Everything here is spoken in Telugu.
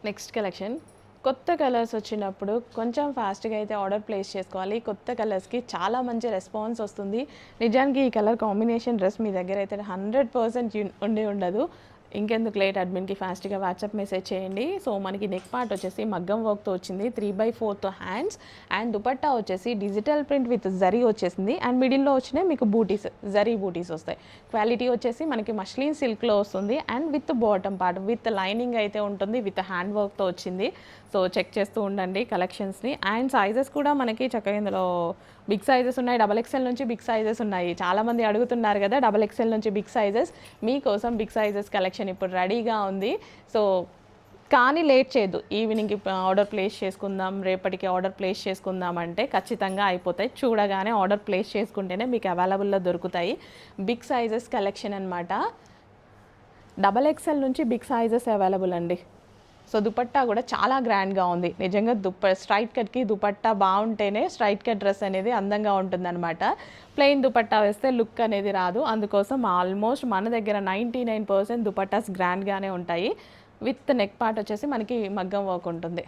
నెక్స్ట్ కలెక్షన్ కొత్త కలర్స్ వచ్చినప్పుడు కొంచెం ఫాస్ట్గా అయితే ఆర్డర్ ప్లేస్ చేసుకోవాలి. కొత్త కలర్స్కి చాలా మంచి రెస్పాన్స్ వస్తుంది. నిజానికి ఈ కలర్ కాంబినేషన్ డ్రెస్ మీ దగ్గర అయితే 100% ఉండి ఉండదు. ఇంకెందుకు లేట్, అడ్మిన్కి ఫాస్ట్గా వాట్సాప్ మెసేజ్ చేయండి. సో మనకి నెక్ పార్ట్ వచ్చేసి మగ్గం వర్క్తో వచ్చింది, 3/4 హ్యాండ్స్. అండ్ దుపట్టా వచ్చేసి డిజిటల్ ప్రింట్ విత్ జరీ వచ్చేసింది. అండ్ మిడిల్లో వచ్చినాయి మీకు బూటీస్, జరీ బూటీస్ వస్తాయి. క్వాలిటీ వచ్చేసి మనకి మష్లిన్ సిల్క్లో వస్తుంది. And with bottom part with lining అయితే ఉంటుంది, విత్ హ్యాండ్ వర్క్తో వచ్చింది. సో చెక్ చేస్తూ ఉండండి కలెక్షన్స్ని. అండ్ సైజెస్ కూడా మనకి చక్కగా ఇందులో బిగ్ సైజెస్ ఉన్నాయి, XXL నుంచి బిగ్ సైజెస్ ఉన్నాయి. చాలామంది అడుగుతున్నారు కదా XXL నుంచి బిగ్ సైజెస్. మీకోసం బిగ్ సైజెస్ కలెక్షన్ ఇప్పుడు రెడీగా ఉంది. సో కానీ లేట్ చేయొద్దు. ఈవినింగ్కి ఆర్డర్ ప్లేస్ చేసుకుందాం, రేపటికి ఆర్డర్ ప్లేస్ చేసుకుందాం అంటే ఖచ్చితంగా అయిపోతాయి. చూడగానే ఆర్డర్ ప్లేస్ చేసుకుంటేనే మీకు అవైలబుల్లో దొరుకుతాయి. బిగ్ సైజెస్ కలెక్షన్ అనమాట. XXL నుంచి బిగ్ సైజెస్ అవైలబుల్ అండి. సో దుపట్టా కూడా చాలా గ్రాండ్గా ఉంది. నిజంగా స్ట్రైట్ కట్కి దుపట్టా బాగుంటేనే స్ట్రైట్ కట్ డ్రెస్ అనేది అందంగా ఉంటుందన్నమాట. ప్లెయిన్ దుపట్టా వేస్తే లుక్ అనేది రాదు. అందుకోసం ఆల్మోస్ట్ మన దగ్గర 99% దుపట్టాస్ గ్రాండ్గానే ఉంటాయి. విత్ నెక్ పార్ట్ వచ్చేసి మనకి మగ్గం వర్క్ ఉంటుంది.